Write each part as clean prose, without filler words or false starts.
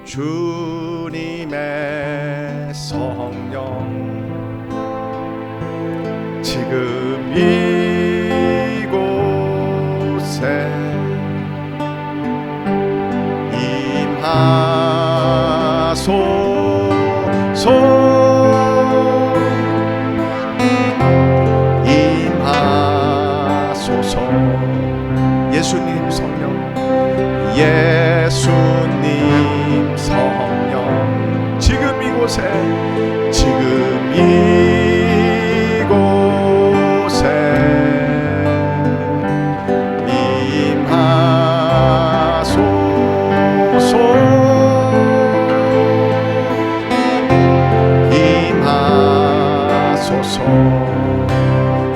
주님의 성령 지금 이곳에 임하소서. 예수님 성령, 예수님 성령 지금 이곳에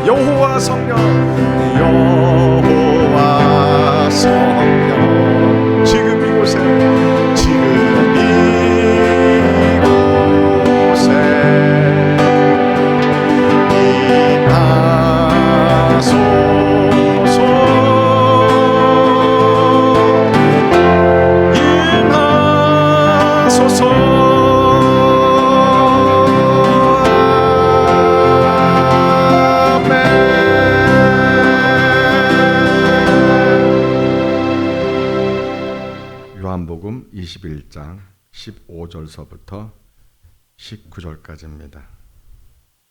여호와 성령, 여호와 성령 지금 이곳에 요한복음 21장 15절서부터 19절까지입니다.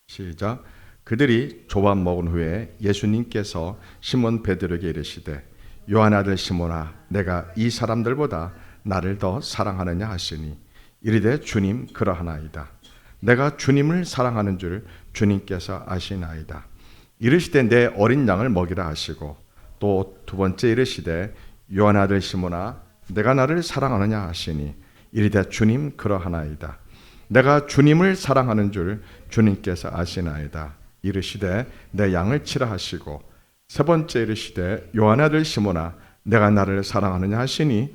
시작. 그들이 조밥 먹은 후에 예수님께서 시몬 베드로에게 이르시되 요한 아들 시몬아 내가 이 사람들보다 나를 더 사랑하느냐 하시니 이르되 주님 그러하나이다. 내가 주님을 사랑하는 줄 주님께서 아시나이다. 이르시되 내 어린 양을 먹이라 하시고 또 두 번째 이르시되 요한 아들 시몬아 내가 나를 사랑하느냐 하시니 이르되 주님 그러하나이다. 내가 주님을 사랑하는 줄 주님께서 아시나이다. 이르시되 내 양을 치라 하시고 세 번째 이르시되 요한 아들 시몬아 내가 나를 사랑하느냐 하시니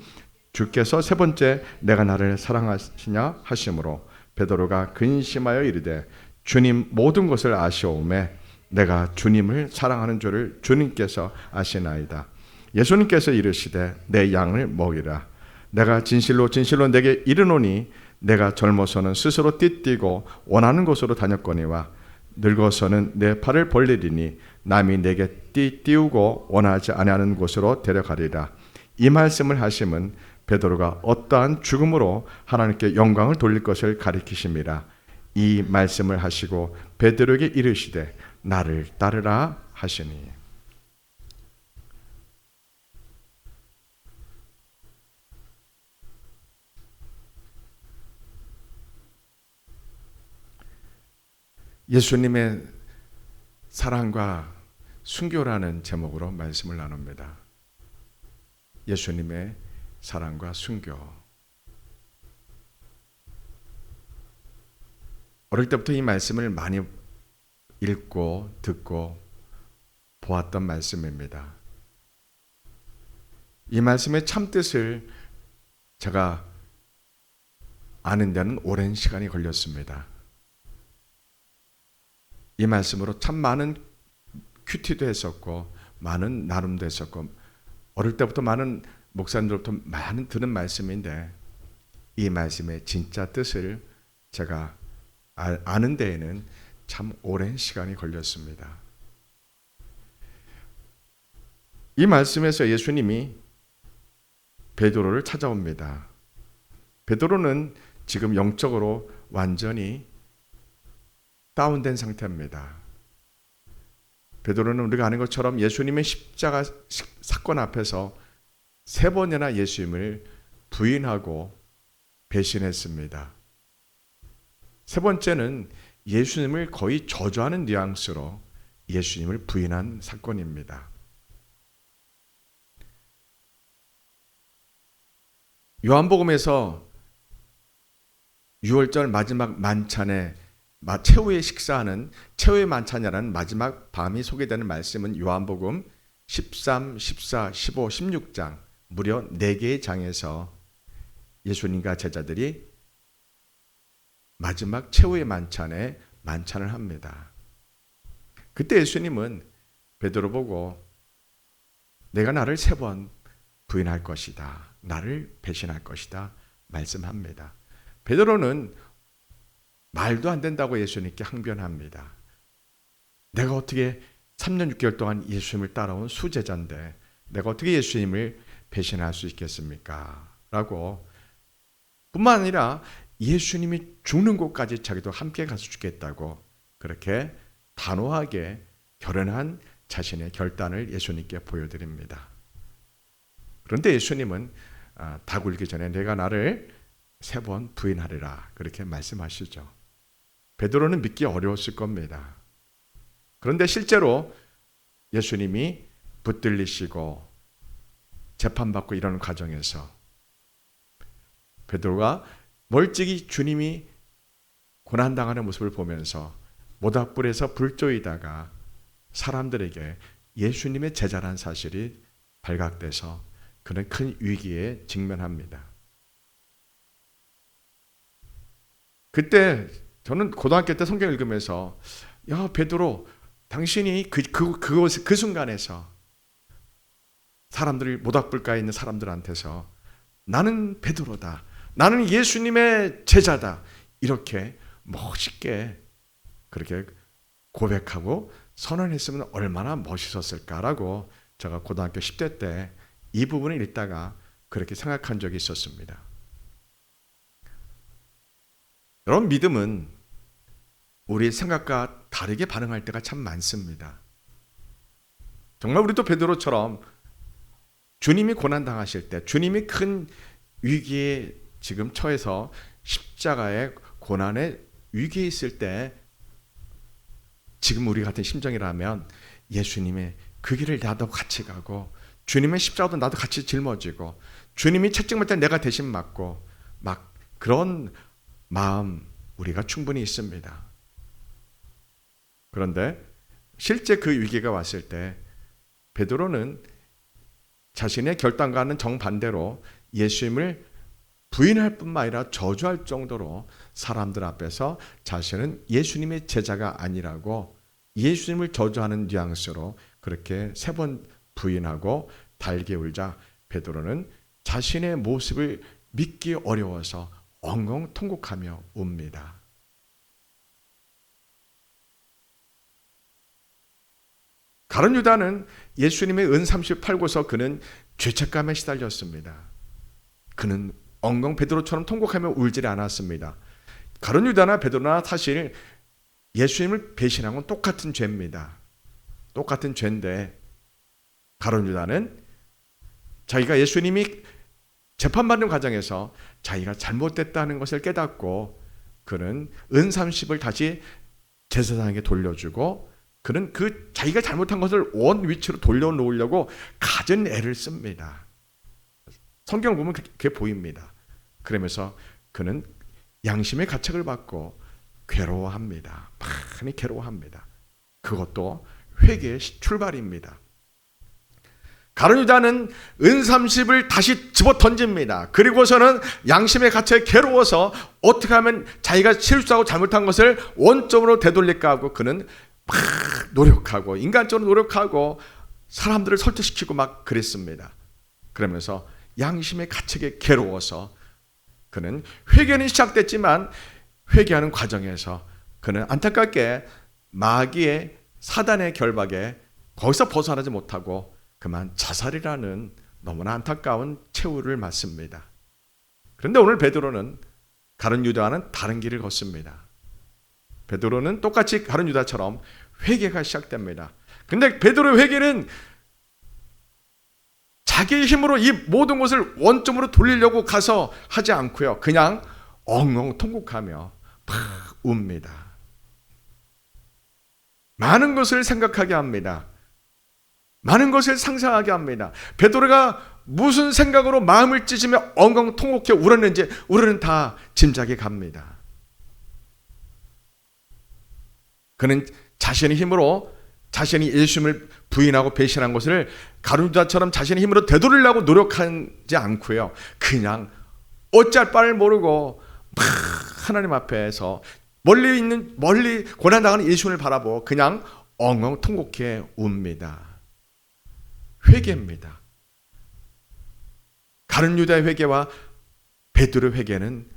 주께서 세 번째 내가 나를 사랑하시냐 하심으로 베드로가 근심하여 이르되 주님 모든 것을 아시오매 내가 주님을 사랑하는 줄을 주님께서 아시나이다. 예수님께서 이르시되 내 양을 먹이라. 내가 진실로 진실로 내게 이르노니 내가 젊어서는 스스로 띠뛰고 원하는 곳으로 다녔거니와 늙어서는 내 팔을 벌리리니 남이 내게 띠우고 원하지 아니하는 곳으로 데려가리라. 이 말씀을 하심은 베드로가 어떠한 죽음으로 하나님께 영광을 돌릴 것을 가리키심이라. 이 말씀을 하시고 베드로에게 이르시되 나를 따르라 하시니. 예수님의 사랑과 순교라는 제목으로 말씀을 나눕니다. 예수님의 사랑과 순교. 어릴 때부터 이 말씀을 많이 읽고 듣고 보았던 말씀입니다. 이 말씀의 참뜻을 제가 아는 데는 오랜 시간이 걸렸습니다. 이 말씀으로 참 많은 큐티도 했었고 많은 나눔도 했었고 어릴 때부터 많은 목사님들부터 많은 들은 말씀인데 이 말씀의 진짜 뜻을 제가 아는 데에는 참 오랜 시간이 걸렸습니다. 이 말씀에서 예수님이 베드로를 찾아옵니다. 베드로는 지금 영적으로 완전히 다운된 상태입니다. 베드로는 우리가 아는 것처럼 예수님의 십자가 사건 앞에서 3번이나 예수님을 부인하고 배신했습니다. 세 번째는 예수님을 거의 저주하는 뉘앙스로 예수님을 부인한 사건입니다. 요한복음에서 6월절 마지막 만찬에 최후의 식사하는 최후의 만찬이라는 마지막 밤이 소개되는 말씀은 요한복음 13, 14, 15, 16장 무려 4개의 장에서 예수님과 제자들이 마지막 최후의 만찬에 만찬을 합니다. 그때 예수님은 베드로 보고 내가 나를 3번 부인할 것이다. 나를 배신할 것이다. 말씀합니다. 베드로는 말도 안 된다고 예수님께 항변합니다. 내가 어떻게 3년 6개월 동안 예수님을 따라온 수제자인데 내가 어떻게 예수님을 배신할 수 있겠습니까? 라고 뿐만 아니라 예수님이 죽는 곳까지 자기도 함께 가서 죽겠다고 그렇게 단호하게 결연한 자신의 결단을 예수님께 보여드립니다. 그런데 예수님은 다 굴기 전에 내가 나를 3번 부인하리라 그렇게 말씀하시죠. 베드로는 믿기 어려웠을 겁니다. 그런데 실제로 예수님이 붙들리시고 재판받고 이러는 과정에서 베드로가 멀찍이 주님이 고난당하는 모습을 보면서 모닥불에서 불 쪼이다가 사람들에게 예수님의 제자라는 사실이 발각돼서 그는 큰 위기에 직면합니다. 그때 저는 고등학교 때 성경 읽으면서 야 베드로 당신이 그 순간에서 사람들이 모닥불가에 있는 사람들한테서 나는 베드로다. 나는 예수님의 제자다. 이렇게 멋있게 그렇게 고백하고 선언했으면 얼마나 멋있었을까라고 제가 고등학교 10대 때 이 부분을 읽다가 그렇게 생각한 적이 있었습니다. 여러분 믿음은 우리의 생각과 다르게 반응할 때가 참 많습니다. 정말 우리도 베드로처럼 주님이 고난당하실 때 주님이 큰 위기에 지금 처해서 십자가의 고난의 위기에 있을 때 지금 우리 같은 심정이라면 예수님의 그 길을 나도 같이 가고 주님의 십자가도 나도 같이 짊어지고 주님이 채찍 맞을 때 내가 대신 맞고 막 그런 마음 우리가 충분히 있습니다. 그런데 실제 그 위기가 왔을 때 베드로는 자신의 결단과는 정반대로 예수님을 부인할 뿐만 아니라 저주할 정도로 사람들 앞에서 자신은 예수님의 제자가 아니라고 예수님을 저주하는 뉘앙스로 그렇게 3번 부인하고 달게 울자 베드로는 자신의 모습을 믿기 어려워서 엉엉 통곡하며 웁니다. 가룟 유다는 예수님의 은삼시 팔고서 그는 죄책감에 시달렸습니다. 그는 엉엉 베드로처럼 통곡하며 울지 않았습니다. 가룟 유다나 베드로나 사실 예수님을 배신한 건 똑같은 죄입니다. 똑같은 죄인데 가룟 유다는 자기가 예수님이 재판받는 과정에서 자기가 잘못됐다는 것을 깨닫고 그는 은30을 다시 제사장에게 돌려주고 그는 그 자기가 잘못한 것을 원 위치로 돌려놓으려고 갖은 애를 씁니다. 성경을 보면 그렇게 보입니다. 그러면서 그는 양심의 가책을 받고 괴로워합니다. 많이 괴로워합니다. 그것도 회개의 출발입니다. 가룟 유다는 은30을 다시 집어 던집니다. 그리고서는 양심의 가책에 괴로워서 어떻게 하면 자기가 실수하고 잘못한 것을 원점으로 되돌릴까 하고 그는 막 노력하고 인간적으로 노력하고 사람들을 설득시키고 막 그랬습니다. 그러면서 양심의 가책에 괴로워서 그는 회개는 시작됐지만 회개하는 과정에서 그는 안타깝게 마귀의 사단의 결박에 거기서 벗어나지 못하고 그만 자살이라는 너무나 안타까운 최후를 맞습니다. 그런데 오늘 베드로는 가룟 유다와는 다른 길을 걷습니다. 베드로는 똑같이 가룟 유다처럼 회개가 시작됩니다. 그런데 베드로의 회개는 자기의 힘으로 이 모든 것을 원점으로 돌리려고 가서 하지 않고요. 그냥 엉엉 통곡하며 막 웁니다. 많은 것을 생각하게 합니다. 많은 것을 상상하게 합니다. 베드로가 무슨 생각으로 마음을 찢으며 엉엉 통곡해 울었는지 우리는 다 짐작이 갑니다. 그는 자신의 힘으로 자신이 예수님을 부인하고 배신한 것을 가룟 유다처럼 자신의 힘으로 되돌리려고 노력하지 않고요. 그냥 어찌할 바를 모르고 막 하나님 앞에서 멀리 고난당하는 예수님을 바라보고 그냥 엉엉 통곡해 웁니다. 회개입니다. 가룟 유다의 회개와 베드로 회개는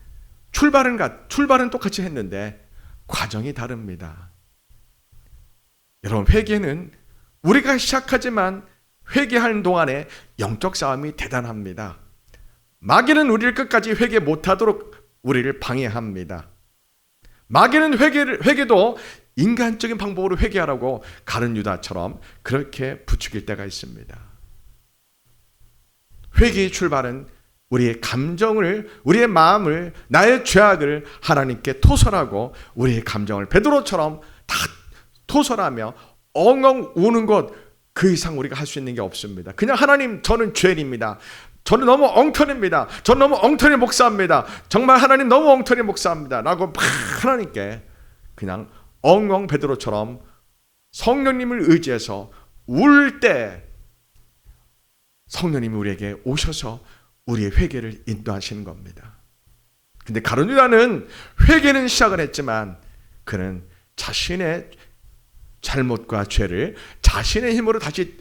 출발은 똑같이 했는데 과정이 다릅니다. 여러분, 회개는 우리가 시작하지만 회개하는 동안에 영적 싸움이 대단합니다. 마귀는 우리를 끝까지 회개 못하도록 우리를 방해합니다. 마귀는 회개도 인간적인 방법으로 회개하라고 가룟 유다처럼 그렇게 부추길 때가 있습니다. 회개의 출발은 우리의 감정을, 우리의 마음을, 나의 죄악을 하나님께 토설하고 우리의 감정을 베드로처럼 다 토설하며 엉엉 우는 것, 그 이상 우리가 할 수 있는 게 없습니다. 그냥 하나님, 저는 죄인입니다. 저는 너무 엉터리입니다. 저는 너무 엉터리 목사입니다. 정말 하나님 너무 엉터리 목사입니다. 라고 막 하나님께 그냥 엉엉 베드로처럼 성령님을 의지해서 울 때 성령님이 우리에게 오셔서 우리의 회개를 인도하시는 겁니다. 근데 가룟 유다는 회개는 시작을 했지만 그는 자신의 잘못과 죄를 자신의 힘으로 다시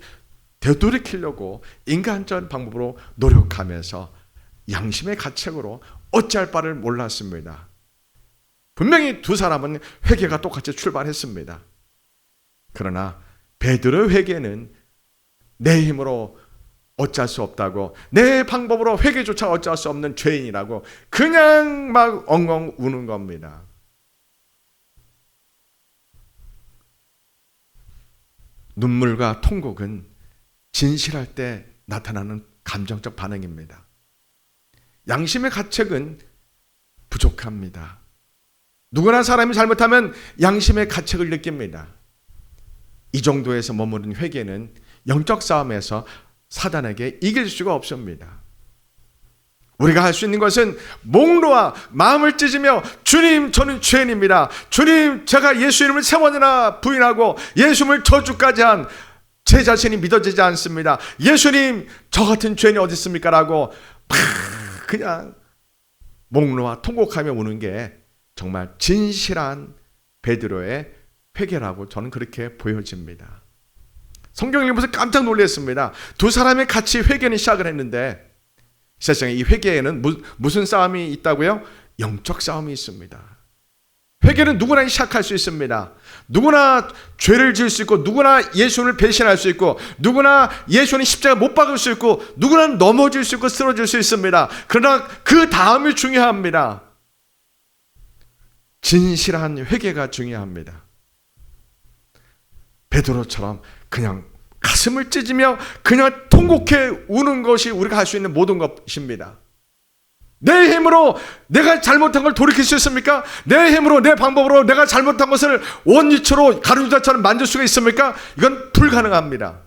되돌이키려고 인간적인 방법으로 노력하면서 양심의 가책으로 어찌할 바를 몰랐습니다. 분명히 두 사람은 회개가 똑같이 출발했습니다. 그러나 베드로의 회개는 내 힘으로 어찌할 수 없다고, 내 방법으로 회개조차 어찌할 수 없는 죄인이라고 그냥 막 엉엉 우는 겁니다. 눈물과 통곡은 진실할 때 나타나는 감정적 반응입니다. 양심의 가책은 부족합니다. 누구나 사람이 잘못하면 양심의 가책을 느낍니다. 이 정도에서 머무른 회개는 영적 싸움에서 사단에게 이길 수가 없습니다. 우리가 할 수 있는 것은 목 놓아 마음을 찢으며, 주님, 저는 죄인입니다. 주님, 제가 예수 이름을 3번이나 부인하고 예수님을 저주까지 한 제 자신이 믿어지지 않습니다. 예수님, 저 같은 죄인이 어디 있습니까? 라고 그냥 목 놓아 통곡하며 우는 게 정말 진실한 베드로의 회개라고 저는 그렇게 보여집니다. 성경을 보면서 깜짝 놀랐습니다. 두 사람이 같이 회개는 시작을 했는데 세상에 이 회개에는 무슨 싸움이 있다고요? 영적 싸움이 있습니다. 회개는 누구나 시작할 수 있습니다. 누구나 죄를 지을 수 있고, 누구나 예수님을 배신할 수 있고, 누구나 예수님 십자가 못 박을 수 있고, 누구나 넘어질 수 있고 쓰러질 수 있습니다. 그러나 그 다음이 중요합니다. 진실한 회개가 중요합니다. 베드로처럼 그냥 가슴을 찢으며 그냥 통곡해 우는 것이 우리가 할 수 있는 모든 것입니다. 내 힘으로 내가 잘못한 걸 돌이킬 수 있습니까? 내 힘으로, 내 방법으로 내가 잘못한 것을 원위치로 가룟 유다처럼 만들 수가 있습니까? 이건 불가능합니다.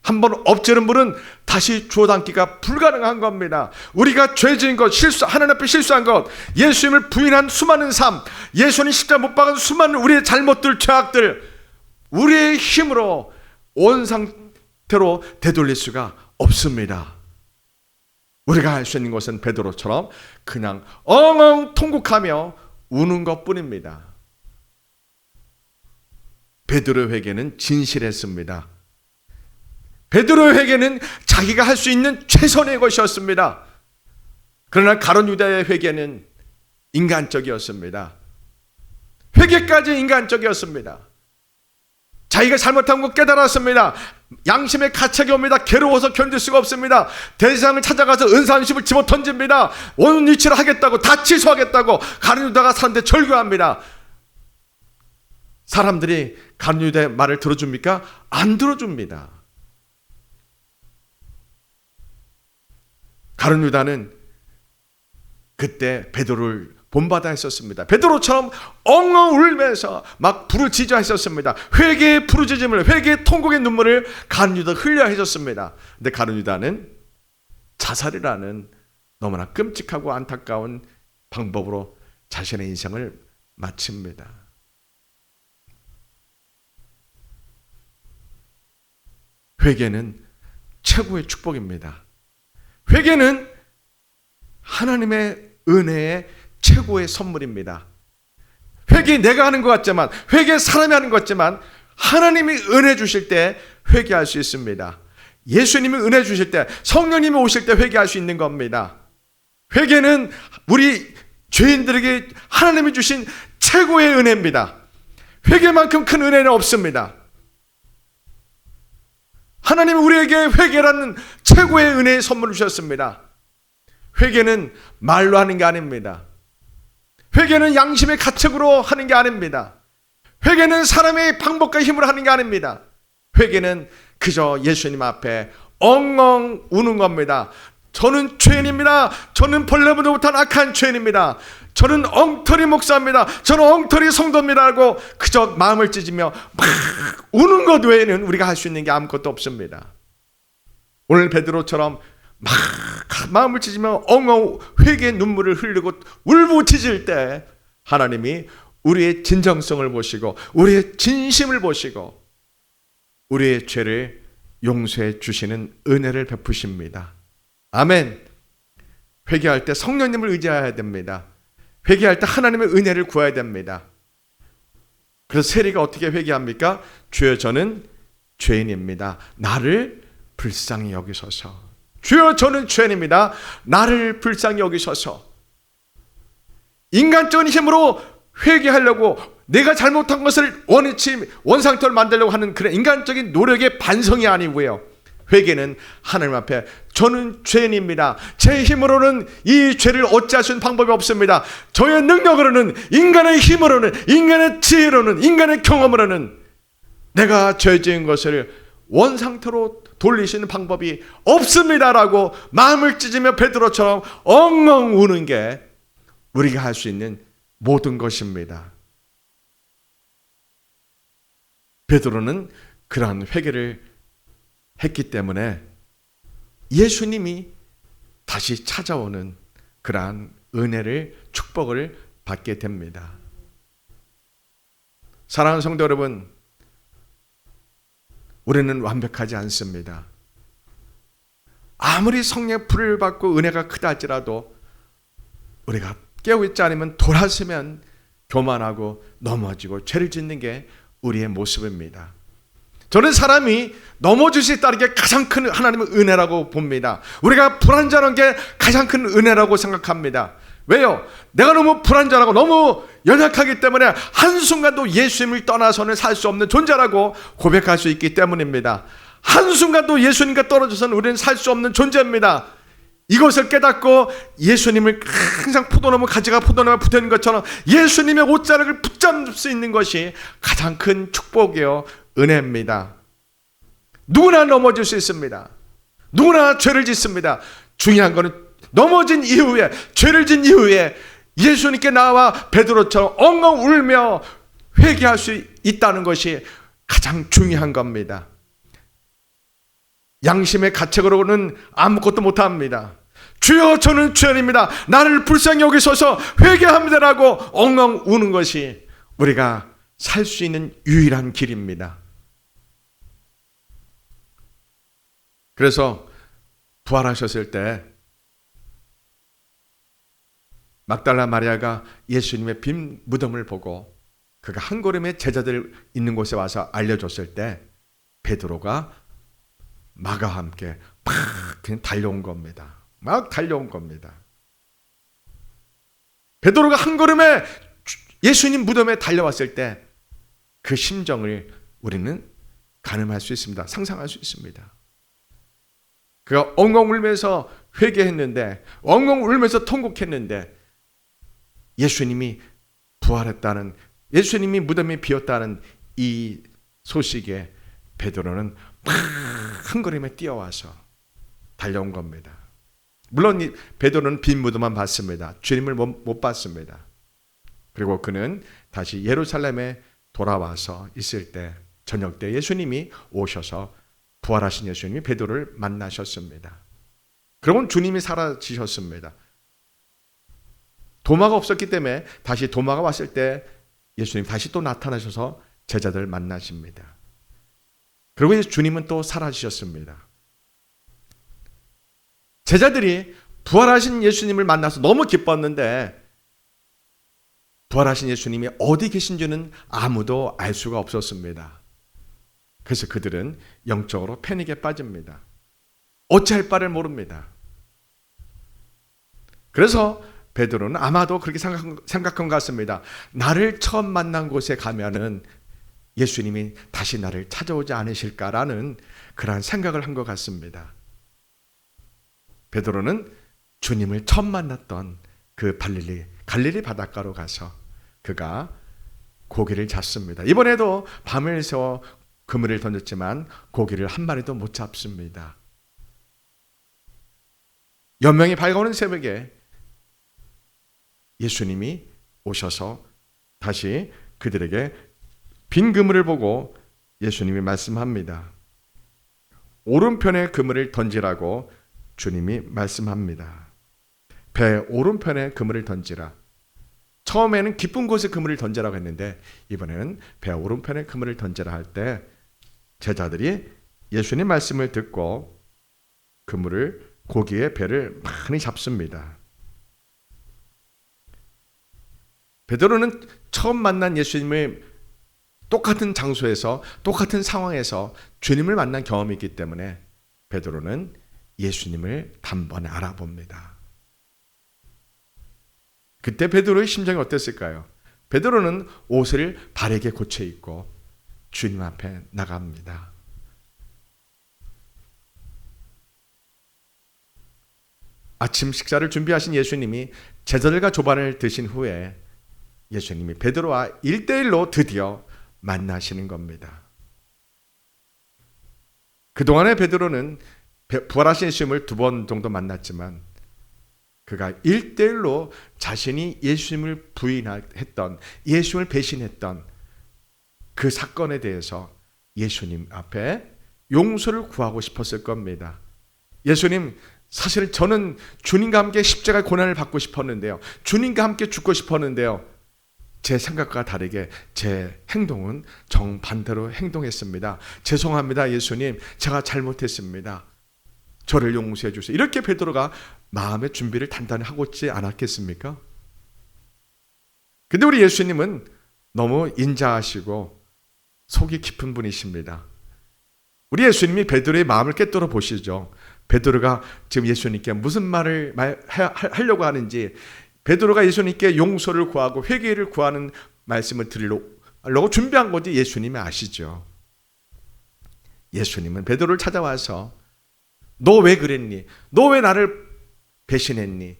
한번 엎지른 물은 다시 주워담기가 불가능한 겁니다. 우리가 죄 지은 것, 하나님 앞에 실수한 것, 예수님을 부인한 수많은 삶, 예수님 십자가 못 박은 수많은 우리의 잘못들, 죄악들, 우리의 힘으로 온 상태로 되돌릴 수가 없습니다. 우리가 할 수 있는 것은 베드로처럼 그냥 엉엉 통곡하며 우는 것뿐입니다. 베드로의 회개는 진실했습니다. 베드로의 회개는 자기가 할 수 있는 최선의 것이었습니다. 그러나 가룟 유다의 회개는 인간적이었습니다. 회개까지 인간적이었습니다. 자기가 잘못한 거 깨달았습니다. 양심의 가책이 옵니다. 괴로워서 견딜 수가 없습니다. 대제사장을 찾아가서 은사음식을 집어 던집니다. 온 위치를 하겠다고, 다 취소하겠다고 가룟 유다가 사람들 절교합니다. 사람들이 가룟 유다의 말을 들어줍니까? 안 들어줍니다. 가룟 유다는 그때 베드로를 본받아 했었습니다. 베드로처럼 엉엉 울면서 막 부르짖어 했었습니다. 회개의 부르짖음을, 회개의 통곡의 눈물을 가룟 유다 흘려 했었습니다. 근데 가룟 유다는 자살이라는 너무나 끔찍하고 안타까운 방법으로 자신의 인생을 마칩니다. 회개는 최고의 축복입니다. 회개는 하나님의 은혜의 최고의 선물입니다. 회개 내가 하는 것 같지만, 회개 사람이 하는 것 같지만, 하나님이 은혜 주실 때 회개할 수 있습니다. 예수님이 은혜 주실 때, 성령님이 오실 때 회개할 수 있는 겁니다. 회개는 우리 죄인들에게 하나님이 주신 최고의 은혜입니다. 회개만큼 큰 은혜는 없습니다. 하나님은 우리에게 회개라는 최고의 은혜의 선물을 주셨습니다. 회개는 말로 하는 게 아닙니다. 회개는 양심의 가책으로 하는 게 아닙니다. 회개는 사람의 방법과 힘으로 하는 게 아닙니다. 회개는 그저 예수님 앞에 엉엉 우는 겁니다. 저는 죄인입니다. 저는 벌레보다 못한 악한 죄인입니다. 저는 엉터리 목사입니다. 저는 엉터리 성도입니다 하고 그저 마음을 찢으며 막 우는 것 외에는 우리가 할 수 있는 게 아무것도 없습니다. 오늘 베드로처럼 막 마음을 찢으며 엉엉 회개의 눈물을 흘리고 울부짖을 때 하나님이 우리의 진정성을 보시고 우리의 진심을 보시고 우리의 죄를 용서해 주시는 은혜를 베푸십니다. 아멘. 회개할 때 성령님을 의지해야 됩니다. 회개할 때 하나님의 은혜를 구해야 됩니다. 그래서 세리가 어떻게 회개합니까? 주여 저는 죄인입니다. 나를 불쌍히 여기소서. 주여 저는 죄인입니다. 나를 불쌍히 여기소서. 인간적인 힘으로 회개하려고 내가 잘못한 것을 원상태로 만들려고 하는 그런 인간적인 노력의 반성이 아니고요. 회개는 하나님 앞에 저는 죄인입니다. 제 힘으로는 이 죄를 어찌할 수 있는 방법이 없습니다. 저의 능력으로는, 인간의 힘으로는, 인간의 지혜로는, 인간의 경험으로는 내가 죄 지은 것을 원상태로 돌리시는 방법이 없습니다라고 마음을 찢으며 베드로처럼 엉엉 우는 게 우리가 할 수 있는 모든 것입니다. 베드로는 그러한 회개를 했기 때문에 예수님이 다시 찾아오는 그러한 은혜를, 축복을 받게 됩니다. 사랑하는 성도 여러분, 우리는 완벽하지 않습니다. 아무리 성령의 불을 받고 은혜가 크다 할지라도 우리가 깨어있지 않으면 돌아서면 교만하고 넘어지고 죄를 짓는 게 우리의 모습입니다. 저는 사람이 넘어질 수 있다는 게 가장 큰 하나님의 은혜라고 봅니다. 우리가 불완전한 게 가장 큰 은혜라고 생각합니다. 왜요? 내가 너무 불완전하고 너무 연약하기 때문에 한순간도 예수님을 떠나서는 살 수 없는 존재라고 고백할 수 있기 때문입니다. 한순간도 예수님과 떨어져서는 우리는 살 수 없는 존재입니다. 이것을 깨닫고 예수님을 항상 포도나무 가지가 포도나무에 붙어있는 것처럼 예수님의 옷자락을 붙잡을 수 있는 것이 가장 큰 축복이요 은혜입니다. 누구나 넘어질 수 있습니다. 누구나 죄를 짓습니다. 중요한 것은 넘어진 이후에, 죄를 진 이후에 예수님께 나와 베드로처럼 엉엉 울며 회개할 수 있다는 것이 가장 중요한 겁니다. 양심의 가책으로는 아무것도 못합니다. 주여 저는 죄인입니다. 나를 불쌍히 여기소서 회개합니다라고 엉엉 우는 것이 우리가 살 수 있는 유일한 길입니다. 그래서 부활하셨을 때 막달라 마리아가 예수님의 빈 무덤을 보고 그가 한 걸음에 제자들 있는 곳에 와서 알려줬을 때 베드로가 마가와 함께 막 그냥 달려온 겁니다. 막 달려온 겁니다. 베드로가 한 걸음에 예수님 무덤에 달려왔을 때 그 심정을 우리는 가늠할 수 있습니다. 상상할 수 있습니다. 그가 엉엉 울면서 회개했는데, 엉엉 울면서 통곡했는데 예수님이 부활했다는, 예수님이 무덤에 비었다는 이 소식에 베드로는 막 한 걸음에 뛰어와서 달려온 겁니다. 물론 베드로는 빈 무덤만 봤습니다. 주님을 못 봤습니다. 그리고 그는 다시 예루살렘에 돌아와서 있을 때 저녁 때 예수님이 오셔서 부활하신 예수님이 베드로를 만나셨습니다. 그러고는 주님이 사라지셨습니다. 도마가 없었기 때문에 다시 도마가 왔을 때 예수님 다시 또 나타나셔서 제자들 만나십니다. 그리고 이제 주님은 또 사라지셨습니다. 제자들이 부활하신 예수님을 만나서 너무 기뻤는데 부활하신 예수님이 어디 계신지는 아무도 알 수가 없었습니다. 그래서 그들은 영적으로 패닉에 빠집니다. 어찌할 바를 모릅니다. 그래서 베드로는 아마도 그렇게 생각한 것 같습니다. 나를 처음 만난 곳에 가면은 예수님이 다시 나를 찾아오지 않으실까라는 그러한 생각을 한 것 같습니다. 베드로는 주님을 처음 만났던 그 갈릴리 바닷가로 가서 그가 고기를 잡습니다. 이번에도 밤을 새워 그물을 던졌지만 고기를 한 마리도 못 잡습니다. 연명이 밝아오는 새벽에 예수님이 오셔서 다시 그들에게 빈 그물을 보고 예수님이 말씀합니다. 오른편에 그물을 던지라고 주님이 말씀합니다. 배 오른편에 그물을 던지라. 처음에는 깊은 곳에 그물을 던지라고 했는데 이번에는 배 오른편에 그물을 던지라 할 때 제자들이 예수님 말씀을 듣고 고기의 배를 많이 잡습니다. 베드로는 처음 만난 예수님을 똑같은 장소에서 똑같은 상황에서 주님을 만난 경험이 있기 때문에 베드로는 예수님을 단번에 알아봅니다. 그때 베드로의 심정이 어땠을까요? 베드로는 옷을 바르게 고쳐 입고 주님 앞에 나갑니다. 아침 식사를 준비하신 예수님이 제자들과 조반을 드신 후에 예수님이 베드로와 1대1로 드디어 만나시는 겁니다. 그동안의 베드로는 부활하신 예수님을 2번 정도 만났지만 그가 1대1로 자신이 예수님을 부인했던, 예수님을 배신했던 그 사건에 대해서 예수님 앞에 용서를 구하고 싶었을 겁니다. 예수님, 사실 저는 주님과 함께 십자가의 고난을 받고 싶었는데요. 주님과 함께 죽고 싶었는데요. 제 생각과 다르게 제 행동은 정반대로 행동했습니다. 죄송합니다, 예수님. 제가 잘못했습니다. 저를 용서해 주세요. 이렇게 베드로가 마음의 준비를 단단히 하고 있지 않았겠습니까? 근데 우리 예수님은 너무 인자하시고 속이 깊은 분이십니다. 우리 예수님이 베드로의 마음을 꿰뚫어 보시죠. 베드로가 지금 예수님께 무슨 말을 하려고 하는지, 베드로가 예수님께 용서를 구하고 회개를 구하는 말씀을 드리려고 준비한 건지 예수님이 아시죠. 예수님은 베드로를 찾아와서 너 왜 그랬니? 너 왜 나를 배신했니?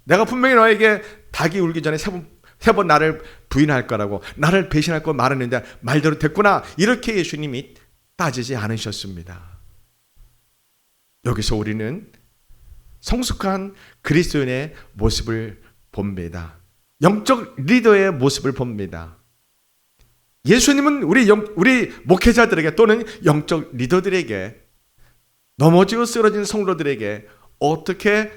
내가 분명히 너에게 닭이 울기 전에 세 번 나를 부인할 거라고, 나를 배신할 거 말했는데 말대로 됐구나. 이렇게 예수님이 따지지 않으셨습니다. 여기서 우리는 성숙한 그리스도인의 모습을 봅니다. 영적 리더의 모습을 봅니다. 예수님은 우리 목회자들에게 또는 영적 리더들에게 넘어지고 쓰러진 성도들에게 어떻게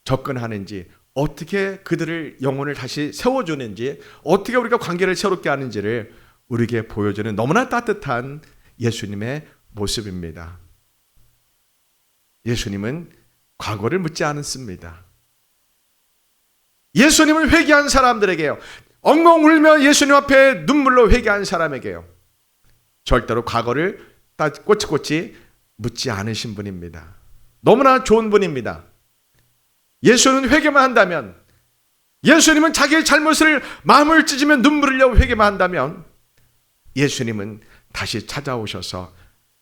접근하는지, 어떻게 그들을 영혼을 다시 세워주는지, 어떻게 우리가 관계를 새롭게 하는지를 우리에게 보여주는 너무나 따뜻한 예수님의 모습입니다. 예수님은 과거를 묻지 않습니다. 예수님은 회개한 사람들에게요, 엉엉 울며 예수님 앞에 눈물로 회개한 사람에게요, 절대로 과거를 꼬치꼬치 묻지 않으신 분입니다. 너무나 좋은 분입니다. 예수는 회개만 한다면, 예수님은 자기의 잘못을 마음을 찢으며 눈물을 흘려 회개만 한다면 예수님은 다시 찾아오셔서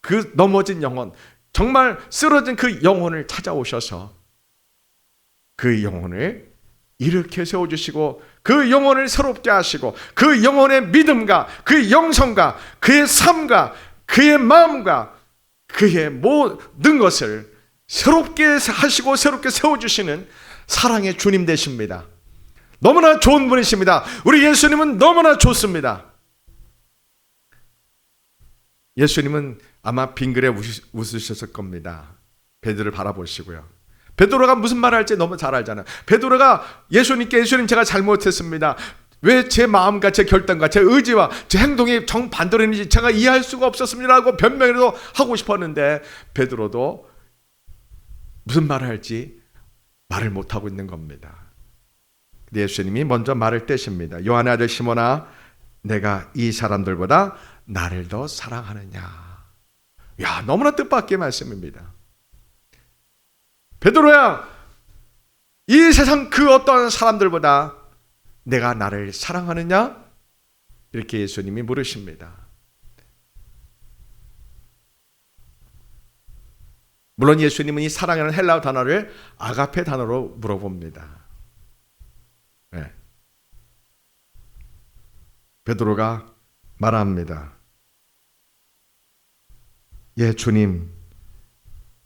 그 넘어진 영혼, 정말 쓰러진 그 영혼을 찾아오셔서 그 영혼을 이렇게 세워주시고 그 영혼을 새롭게 하시고 그 영혼의 믿음과 그 영성과 그의 삶과 그의 마음과 그의 모든 것을 새롭게 하시고 새롭게 세워주시는 사랑의 주님 되십니다. 너무나 좋은 분이십니다. 우리 예수님은 너무나 좋습니다. 예수님은 아마 빙그레 웃으셨을 겁니다. 베드로를 바라보시고요. 베드로가 무슨 말을 할지 너무 잘 알잖아요. 베드로가 예수님께 예수님 제가 잘못했습니다. 왜 제 마음과 제 결단과 제 의지와 제 행동이 정반대로 했는지 제가 이해할 수가 없었습니다 하고 변명이라도 하고 싶었는데 베드로도 무슨 말을 할지 말을 못하고 있는 겁니다. 근데 예수님이 먼저 말을 떼십니다. 요한의 아들 시몬아, 내가 이 사람들보다 나를 더 사랑하느냐. 야, 너무나 뜻밖의 말씀입니다. 베드로야, 이 세상 그 어떤 사람들보다 내가 나를 사랑하느냐? 이렇게 예수님이 물으십니다. 물론 예수님은 이 사랑이라는 헬라어 단어를 아가페 단어로 물어봅니다. 네. 베드로가 말합니다. 예,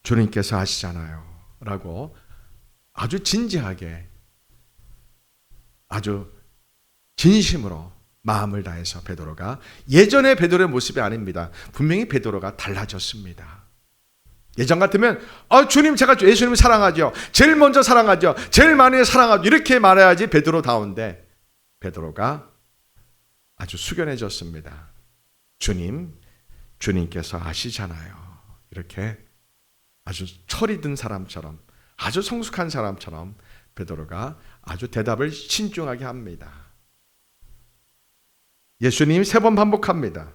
주님께서 아시잖아요. 라고 아주 진지하게, 아주 진심으로 마음을 다해서 베드로가, 예전의 베드로의 모습이 아닙니다. 분명히 베드로가 달라졌습니다. 예전 같으면 주님, 제가 예수님을 사랑하죠. 제일 먼저 사랑하죠. 제일 많이 사랑하죠. 이렇게 말해야지 베드로다운데, 베드로가 아주 숙연해졌습니다. 주님께서 아시잖아요. 이렇게 아주 철이 든 사람처럼, 아주 성숙한 사람처럼 베드로가 아주 대답을 신중하게 합니다. 예수님이 3번 반복합니다.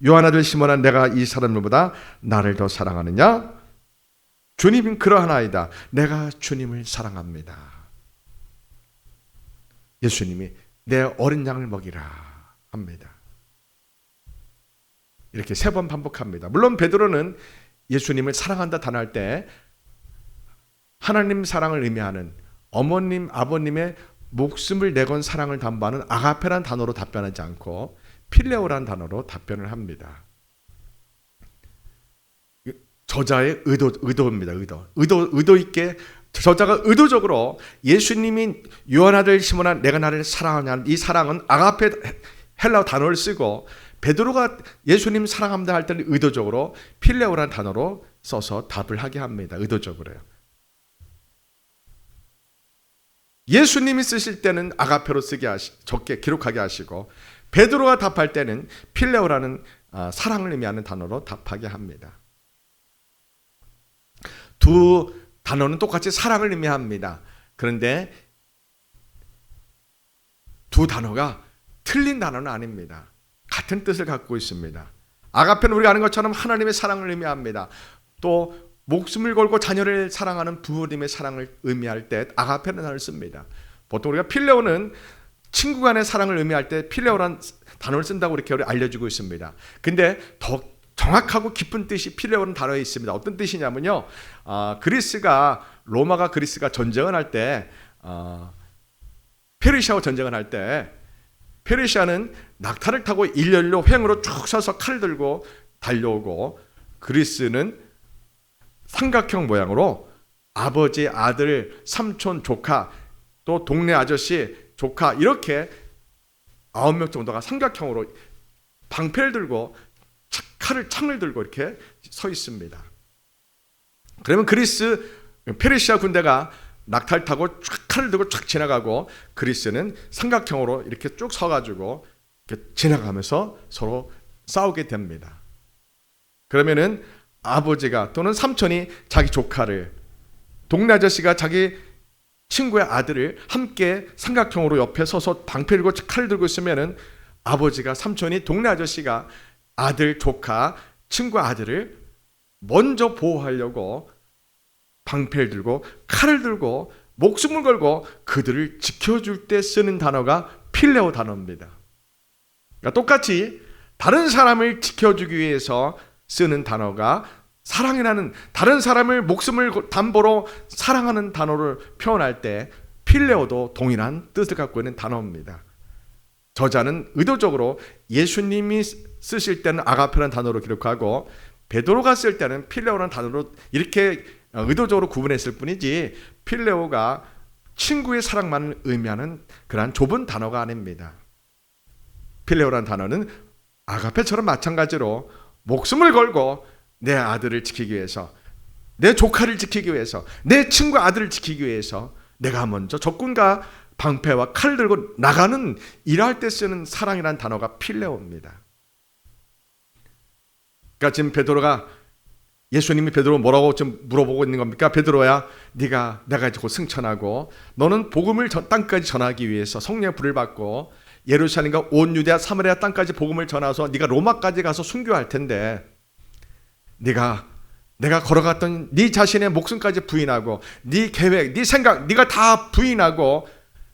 요한 아들 시몬아, 내가 이 사람들보다 나를 더 사랑하느냐? 주님은 그러하나이다. 내가 주님을 사랑합니다. 예수님이 내 어린 양을 먹이라 합니다. 이렇게 3번 반복합니다. 물론 베드로는 예수님을 사랑한다 단할 때 하나님 사랑을 의미하는 어머님, 아버님의 목숨을 내건 사랑을 담보하는 아가페란 단어로 답변하지 않고 필레오란 단어로 답변을 합니다. 저자의 의도입니다. 의도 있게 저자가 의도적으로 예수님이 요한 아들 시몬아, 내가 나를 사랑하냐, 이 사랑은 아가페 헬라어 단어를 쓰고 베드로가 예수님 사랑합니다 할 때는 의도적으로 필레오란 단어로 써서 답을 하게 합니다. 의도적으로요. 예수님이 쓰실 때는 아가페로 적게 기록하게 하시고 베드로가 답할 때는 필레오라는 사랑을 의미하는 단어로 답하게 합니다. 두 단어는 똑같이 사랑을 의미합니다. 그런데 두 단어가 틀린 단어는 아닙니다. 같은 뜻을 갖고 있습니다. 아가페는 우리가 아는 것처럼 하나님의 사랑을 의미합니다. 또 목숨을 걸고 자녀를 사랑하는 부모님의 사랑을 의미할 때 아가페라는 단어를 씁니다. 보통 우리가 필레오는 친구 간의 사랑을 의미할 때 필레오라는 단어를 쓴다고 이렇게 알려주고 있습니다. 근데 더 정확하고 깊은 뜻이 필레오라는 단어에 있습니다. 어떤 뜻이냐면요, 로마가 그리스가 전쟁을 할 때, 페르시아와 전쟁을 할 때 페르시아는 낙타를 타고 일렬로 횡으로 쭉 서서 칼을 들고 달려오고, 그리스는 삼각형 모양으로 아버지, 아들, 삼촌, 조카, 또 동네 아저씨, 조카, 이렇게 9명 정도가 삼각형으로 방패를 들고 창을 들고 이렇게 서 있습니다. 그러면 페르시아 군대가 낙타를 타고 쫙 칼을 들고 쫙 지나가고, 그리스는 삼각형으로 이렇게 쭉 서가지고 이렇게 지나가면서 서로 싸우게 됩니다. 그러면은 아버지가 또는 삼촌이 자기 조카를, 동네 아저씨가 자기 친구의 아들을 함께 삼각형으로 옆에 서서 방패 들고 칼을 들고 있으면은 아버지가, 삼촌이, 동네 아저씨가 아들, 조카, 친구 아들을 먼저 보호하려고 방패를 들고 칼을 들고 목숨을 걸고 그들을 지켜줄 때 쓰는 단어가 필레오 단어입니다. 그러니까 똑같이 다른 사람을 지켜주기 위해서 쓰는 단어가 사랑이라는, 다른 사람을 목숨을 담보로 사랑하는 단어를 표현할 때 필레오도 동일한 뜻을 갖고 있는 단어입니다. 저자는 의도적으로 예수님이 쓰실 때는 아가페라는 단어로 기록하고 베드로가 쓸 때는 필레오라는 단어로 이렇게 의도적으로 구분했을 뿐이지, 필레오가 친구의 사랑만을 의미하는 그러한 좁은 단어가 아닙니다. 필레오라는 단어는 아가페처럼 마찬가지로 목숨을 걸고 내 아들을 지키기 위해서, 내 조카를 지키기 위해서, 내 친구 아들을 지키기 위해서 내가 먼저 적군과 방패와 칼을 들고 나가는, 일할 때 쓰는 사랑이라는 단어가 필레오입니다. 그러니까 지금 예수님이 베드로 뭐라고 지금 물어보고 있는 겁니까? 베드로야, 내가 곧 승천하고 너는 복음을 땅까지 전하기 위해서 성령의 불을 받고 예루살렘과 온 유대아 사마리아 땅까지 복음을 전하서 네가 로마까지 가서 순교할 텐데, 네가 내가 걸어갔던 네 자신의 목숨까지 부인하고 네 계획, 네 생각, 네가 다 부인하고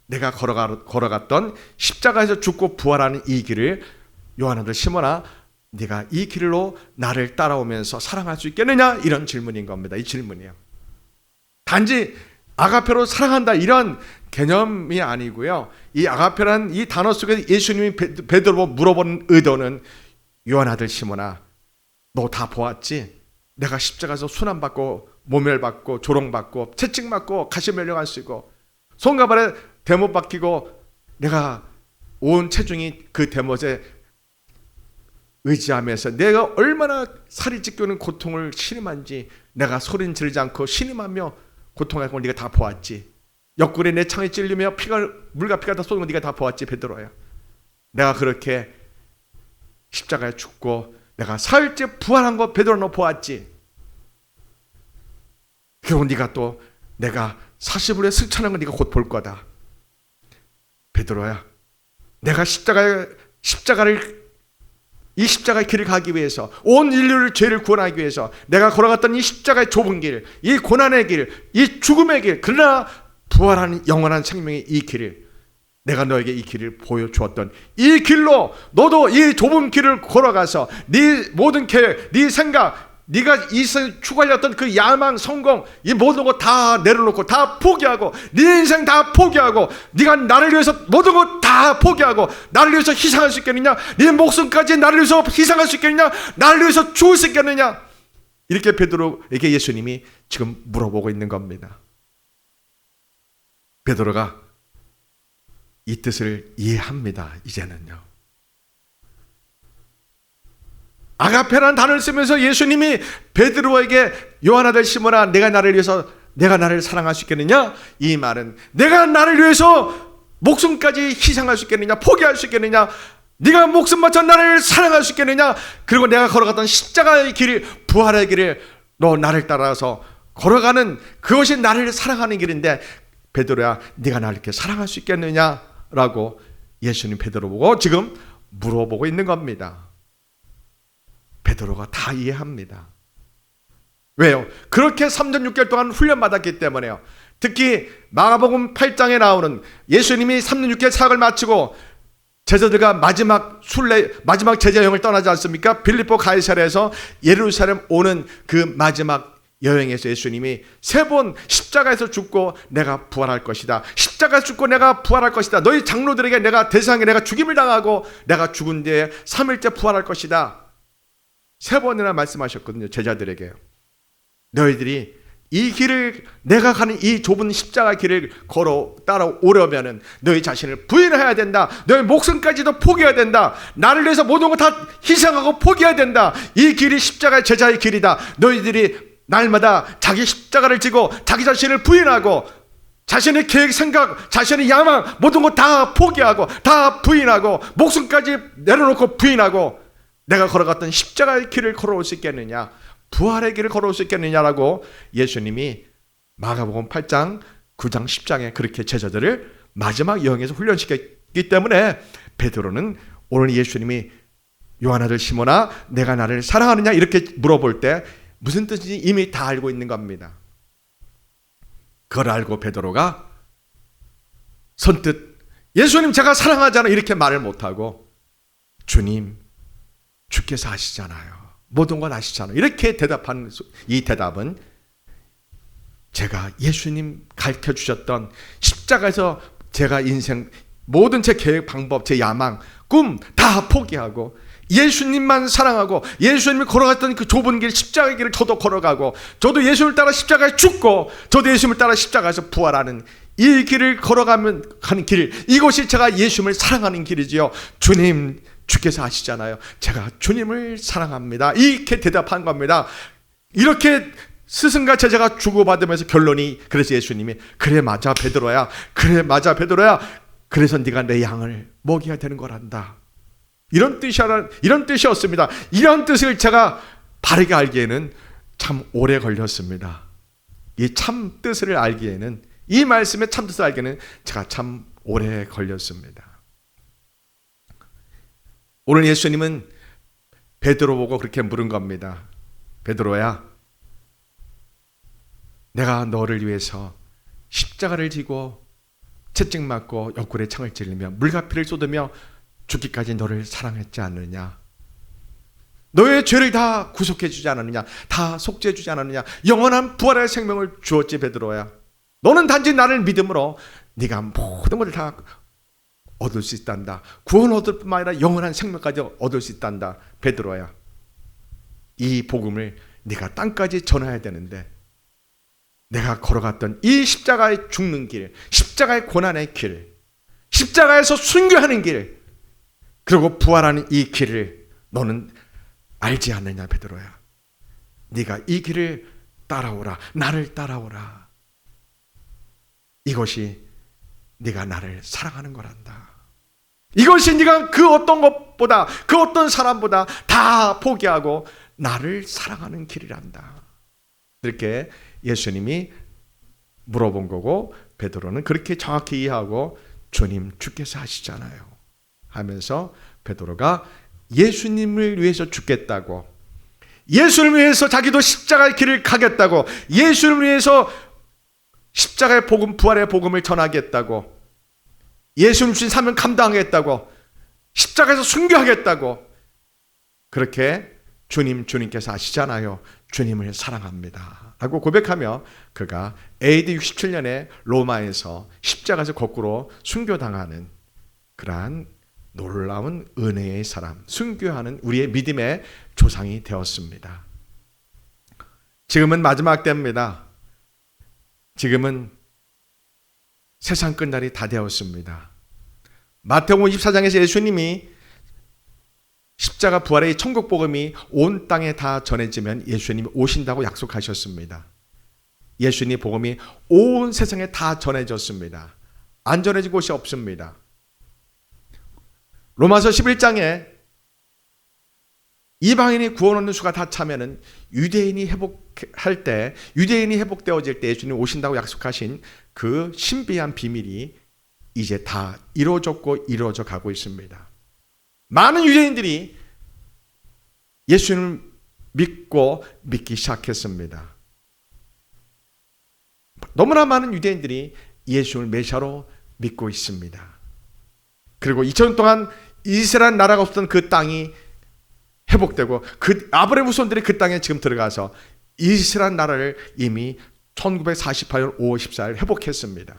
내가 걸어갔던 십자가에서 죽고 부활하는 이 길을 요한 아들 시몬아, 네가 이 길로 나를 따라오면서 사랑할 수 있겠느냐? 이런 질문인 겁니다. 이 질문이요. 단지 아가페로 사랑한다 이런 개념이 아니고요. 이 아가페라는 이 단어 속에 예수님이 베드로로 물어보는 의도는 요한 아들 시몬아, 너 다 보았지? 내가 십자가에서 순환받고 모멸받고 조롱받고 채찍맞고 가시면령을 쓰고 손과 발에 대못 박히고 내가 온 체중이 그 대못에 의지하면서 내가 얼마나 살이 찢기는 고통을 신음한지 내가 소리는 지르지 않고 신음하며 고통하고 네가 다 보았지. 옆구리에 내 창이 찔리며 물과 피가 다 쏟는 거 네가 다 보았지 베드로야. 내가 그렇게 십자가에 죽고 내가 사흘째 부활한 거 베드로 너 보았지. 그리고 네가 또 내가 40일에 승천한 거 네가 곧 볼 거다. 베드로야, 내가 이 십자가의 길을 가기 위해서 온 인류를 죄를 구원하기 위해서 내가 걸어갔던 이 십자가의 좁은 길, 이 고난의 길, 이 죽음의 길, 그러나 부활하는 영원한 생명의 이 길을 내가 너에게 이 길을 보여주었던 이 길로 너도 이 좁은 길을 걸어가서 네 모든 계획, 네 생각, 네가 이 세상 추구하려던 그 야망, 성공, 이 모든 것 다 내려놓고 다 포기하고 네 인생 다 포기하고 네가 나를 위해서 모든 것 다 포기하고 나를 위해서 희생할 수 있겠느냐? 네 목숨까지 나를 위해서 희생할 수 있겠느냐? 나를 위해서 죽을 수 있겠느냐? 이렇게 베드로에게 예수님이 지금 물어보고 있는 겁니다. 베드로가 이 뜻을 이해합니다. 이제는요. 아가페라는 단어를 쓰면서 예수님이 베드로에게 요한 아들 시몬아, 내가 나를 사랑할 수 있겠느냐? 이 말은 내가 나를 위해서 목숨까지 희생할 수 있겠느냐? 포기할 수 있겠느냐? 네가 목숨 바쳐 나를 사랑할 수 있겠느냐? 그리고 내가 걸어갔던 십자가의 길, 부활의 길을 너 나를 따라서 걸어가는 그것이 나를 사랑하는 길인데 베드로야, 네가 나를 이렇게 사랑할 수 있겠느냐? 라고 예수님 베드로 보고 지금 물어보고 있는 겁니다. 베드로가 다 이해합니다. 왜요? 그렇게 3년 6개월 동안 훈련받았기 때문에요. 특히 마가복음 8장에 나오는 예수님이 3년 6개월 사역을 마치고 제자들과 마지막 제자 여행을 떠나지 않습니까? 빌립보 가이사랴에서 예루살렘 오는 그 마지막 여행에서 예수님이 3번 십자가에서 죽고 내가 부활할 것이다. 십자가에서 죽고 내가 부활할 것이다. 너희 장로들에게 내가 대상에 내가 죽임을 당하고 내가 죽은 뒤에 3일째 부활할 것이다. 3번이나 말씀하셨거든요. 제자들에게. 너희들이 이 길을 내가 가는 이 좁은 십자가 길을 걸어 따라오려면은 너희 자신을 부인해야 된다. 너희 목숨까지도 포기해야 된다. 나를 위해서 모든 거 다 희생하고 포기해야 된다. 이 길이 십자가의 제자의 길이다. 너희들이 날마다 자기 십자가를 지고 자기 자신을 부인하고 자신의 계획, 생각, 자신의 야망 모든 거 다 포기하고 다 부인하고 목숨까지 내려놓고 부인하고 내가 걸어갔던 십자가의 길을 걸어올 수 있겠느냐? 부활의 길을 걸어올 수 있겠느냐라고 예수님이 마가복음 8장, 9장, 10장에 그렇게 제자들을 마지막 여행에서 훈련시켰기 때문에 베드로는 오늘 예수님이 요한 아들 시몬아, 내가 나를 사랑하느냐? 이렇게 물어볼 때 무슨 뜻인지 이미 다 알고 있는 겁니다. 그걸 알고 베드로가 선뜻 예수님 제가 사랑하잖아요 이렇게 말을 못하고 주님 주께서 아시잖아요. 모든 건 아시잖아요. 이렇게 대답한 이 대답은 제가 예수님 가르쳐 주셨던 십자가에서 제가 인생 모든 제 계획, 방법, 제 야망, 꿈 다 포기하고 예수님만 사랑하고 예수님이 걸어갔던 그 좁은 길 십자가의 길을 저도 걸어가고 저도 예수님을 따라 십자가에 죽고 저도 예수님을 따라 십자가에서 부활하는 이 길을 걸어가는 길, 이것이 제가 예수님을 사랑하는 길이지요. 주님 주께서 아시잖아요. 제가 주님을 사랑합니다. 이렇게 대답한 겁니다. 이렇게 스승과 제자가 주고받으면서 결론이 그래서 예수님이 그래 맞아 베드로야. 그래 맞아 베드로야. 그래서 네가 내 양을 먹여야 되는 거란다. 이런 뜻이었습니다. 이런 뜻을 제가 바르게 알기에는 참 오래 걸렸습니다. 이 참 뜻을 알기에는 이 말씀의 참 뜻을 알기에는 제가 참 오래 걸렸습니다. 오늘 예수님은 베드로 보고 그렇게 물은 겁니다. 베드로야, 내가 너를 위해서 십자가를 지고 채찍 맞고 옆구리에 창을 찔리며 물가피를 쏟으며 죽기까지 너를 사랑했지 않느냐? 너의 죄를 다 구속해 주지 않았느냐? 다 속죄해 주지 않았느냐? 영원한 부활의 생명을 주었지 베드로야. 너는 단지 나를 믿음으로 네가 모든 것을 다 얻을 수 있단다. 구원 얻을 뿐만 아니라 영원한 생명까지 얻을 수 있단다. 베드로야. 이 복음을 네가 땅까지 전해야 되는데 내가 걸어갔던 이 십자가의 죽는 길, 십자가의 고난의 길, 십자가에서 순교하는 길, 그리고 부활하는 이 길을 너는 알지 않느냐 베드로야. 네가 이 길을 따라오라. 나를 따라오라. 이것이 네가 나를 사랑하는 거란다. 이것이 네가 그 어떤 것보다, 그 어떤 사람보다 다 포기하고 나를 사랑하는 길이란다. 이렇게 예수님이 물어본 거고, 베드로는 그렇게 정확히 이해하고 주님 주께서 하시잖아요 하면서 베드로가 예수님을 위해서 죽겠다고, 예수님을 위해서 자기도 십자가의 길을 가겠다고, 예수님을 위해서 십자가의 복음, 부활의 복음을 전하겠다고, 예수님 주신 사명 감당하겠다고, 십자가에서 순교하겠다고, 그렇게 주님께서 아시잖아요. 주님을 사랑합니다 라고 고백하며 그가 AD 67년에 로마에서 십자가에서 거꾸로 순교당하는 그러한 놀라운 은혜의 사람, 순교하는 우리의 믿음의 조상이 되었습니다. 지금은 마지막 때입니다. 지금은 세상 끝날이 다 되었습니다. 마태복음 24장에서 예수님이 십자가 부활의 천국 복음이 온 땅에 다 전해지면 예수님이 오신다고 약속하셨습니다. 예수님 복음이 온 세상에 다 전해졌습니다. 안 전해진 곳이 없습니다. 로마서 11장에 이방인이 구원 얻는 수가 다 차면은 유대인이 회복할 때, 유대인이 회복되어질 때 예수님 오신다고 약속하신 그 신비한 비밀이 이제 다 이루어졌고 이루어져 가고 있습니다. 많은 유대인들이 예수님을 믿기 시작했습니다. 너무나 많은 유대인들이 예수를 메시아로 믿고 있습니다. 그리고 2000년 동안 이스라엘 나라가 없었던 그 땅이 회복되고 그 아브라함 후손들이 그 땅에 지금 들어가서 이스라엘 나라를 이미 1948년 5월 14일 회복했습니다.